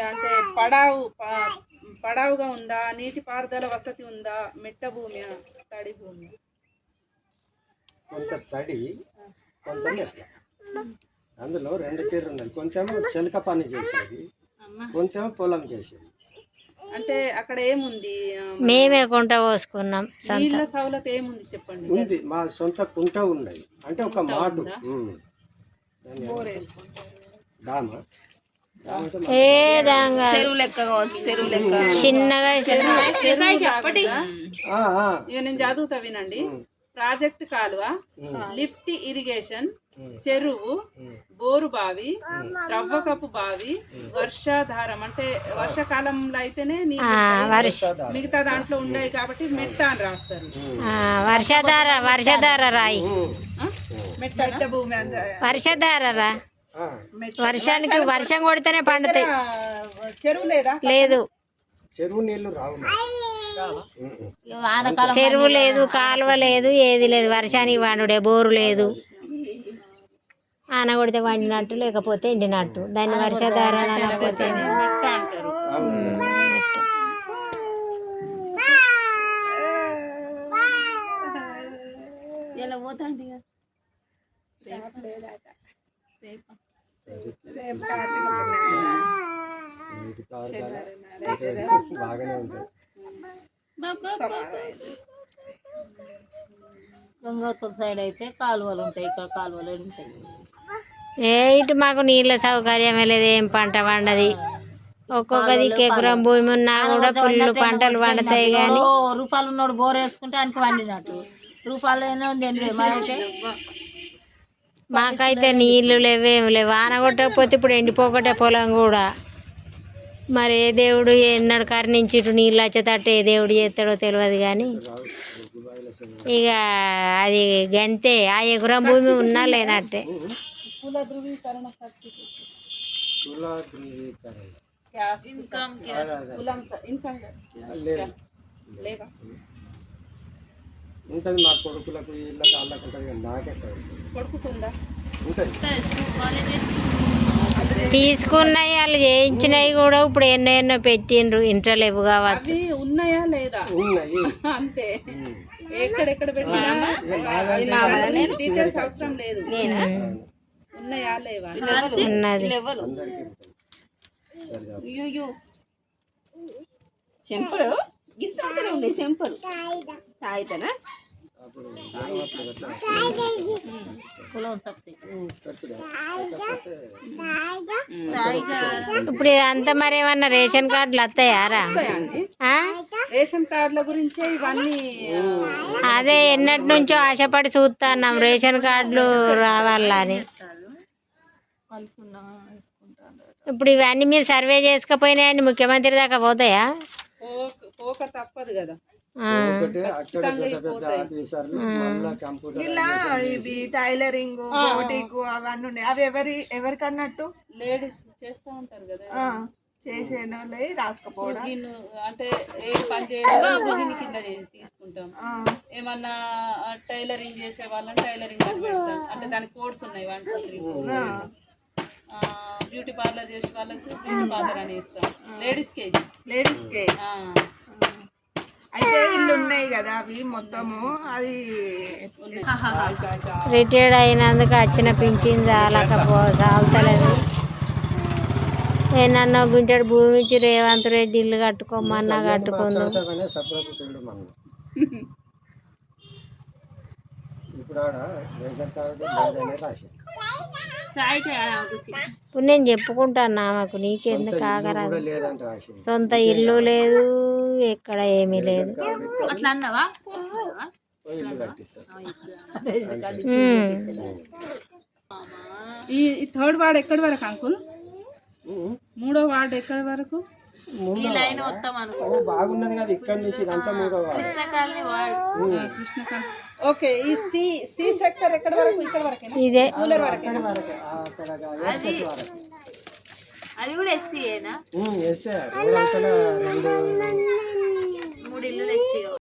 అంటే పడావుగా ఉందా, నీటి పారుదల వసతి ఉందా, మెట్ట భూమి, తడి భూమి? కొంత తడి, కొంత మెట్ట. అందులో రెండు తీరు ఉన్నది. కొంచెం చెలక పని చేసేది, కొంచెం పొలం చేసేది. అంటే అక్కడ ఏముంది? మేమే కుంట పోసుకున్నాం. నీళ్ళ సౌలత ఏముంది చెప్పండి. ఉంది, మా సొంత కుంట ఉన్నది. అంటే ఒక మాటు చెరువు లెక్క చిన్నగా. ఇక నేను చదువుతా వినండి. ప్రాజెక్ట్ కాలువ, లిఫ్ట్ ఇరిగేషన్, చెరువు, బోరు బావి, త్రవ్వకపు బావి, వర్షాధారం అంటే వర్షాకాలంలో అయితేనే మిగతా దాంట్లో ఉండేవి కాబట్టి మెట్ట అని రాస్తారు. వర్షధార రాయి, మెట్ట భూమి అని. వర్షధార వర్షానికి వర్షం కొడితేనే పండుతాయి. చెరువు లేదా? లేదు, చెరువు నీళ్లు రావు. చెరువు లేదు, కాలువ లేదు, ఏది లేదు. వర్షానికి పండుడే. బోరు లేదు. ఆన కొడితే వండినట్టు, లేకపోతే ఎండినట్టు. దాన్ని వర్షధార అనకపోతే అంటారు. ఎలా పోతాండి బాగానే ఉంటుంది. గంగోత్ర సైడ్ అయితే కాలువలు ఉంటాయి, ఇక్కడ కాలువలు ఉంటాయి. ఇటు మాకు నీళ్ళ సౌకర్యమే లేదు. ఏం పంట పండది. ఒక్కొక్క దిక్కు ఎకరం భూమి ఉన్నా కూడా ఫుల్ పంటలు పండుతాయి. కానీ రూపాయలు ఉన్నోడు బోర్ వేసుకుంటే ఆయనకి వండినట్టు. రూపాయలు అయితే మాకైతే నీళ్లు లేవేమి లేవు. వాన కొట్టకపోతే ఇప్పుడు ఎండిపోకటే పొలం కూడా. మరి ఏ దేవుడు ఎన్నడు కరుణించి ఇటు నీళ్ళు వచ్చేటట్టు ఏ దేవుడు చేస్తాడో తెలియదు. కానీ ఇక అది గంతే. ఆ ఎకరం భూమి ఉన్నా లేనట్టే. ఉంటుంది మా కొడుకులకు, వీళ్ళకి, వాళ్ళకు ఉంటుంది. నాకెక్కడ కొడుకుతుందా? ఉంటుంది. తీసుకున్నాయి, వాళ్ళు చేయించినవి కూడా ఇప్పుడు ఎన్నో పెట్టిండ్రు. ఇంట్లో లేవు కావచ్చు. ఉన్నాయా లేదా? ఉన్నాయి అంతే. ఎక్కడెక్కడ పెట్టినా డీటెయిల్స్ అవసరం లేదు. ఉన్నాయా లేవా? ఉన్నది. చెంపలు గిత్తనే ఉన్నాయి. చెంపలు తాయితేనా? ఇప్పుడు ఇదంతా మరి ఏమన్నా రేషన్ కార్డులు వస్తాయారా? రేషన్ కార్డుల గురించే ఇవన్నీ. అదే ఎన్నటి నుంచో ఆశపడి చూస్తున్నాం రేషన్ కార్డులు రావాలని. ఇప్పుడు ఇవన్నీ మీరు సర్వే చేసుకపోయినాయని ముఖ్యమంత్రి దాకా పోతాయా? పోక తప్పదు కదా. ఇలా ఇవి టైలరింగ్, బోటిక్ అవన్నీ ఉన్నాయి. అవి ఎవరికన్నట్టు లేడీస్ చేస్తూ ఉంటారు కదా. చేసేన రాసుకపోవడం అంటే ఏ పని చేయాలి కింద తీసుకుంటాం. ఏమన్నా టైలరింగ్ చేసే వాళ్ళని టైలరింగ్ అని పెడతాం. అంటే దానికి కోడ్స్ ఉన్నాయి. 1 2 3. బ్యూటీ పార్లర్ చేసే వాళ్ళకి బ్యూటీ పార్లర్ అని ఇస్తాం. లేడీస్కే అయితే ఇల్లు ఉన్నాయి కదా, అవి మొత్తము అది రిటైర్డ్ అయినందుకు వచ్చిన పింఛన్ సాగుతలేదు. నన్ను గుంటెడు భూమి ఇచ్చి రేవంత్ రెడ్డి ఇల్లు కట్టుకోమన్నా కట్టుకుందు. ఇప్పుడు నేను చెప్పుకుంటాను ఆమెకు, నీకెందుకు ఆగరాదు. సొంత ఇల్లు లేదు, ఎక్కడ ఏమీ లేదు. ఈ 3rd వార్డ్ ఎక్కడి వరకు అంకుల్? 3వ వార్డు ఎక్కడి వరకు? బాగున్నది కదా ఇక్కడ నుంచి. ఇదంతా 3వ వార్డు. ఓకే. ఈ సి సెక్టర్ ఎక్కడి వరకు? ఇక్కడ వరకు ఇదే కూలర్ వరకు. అది కూడా ఎస్సీయేనా? ఎస్సీ. 3 ఇల్లులు ఎస్సీ.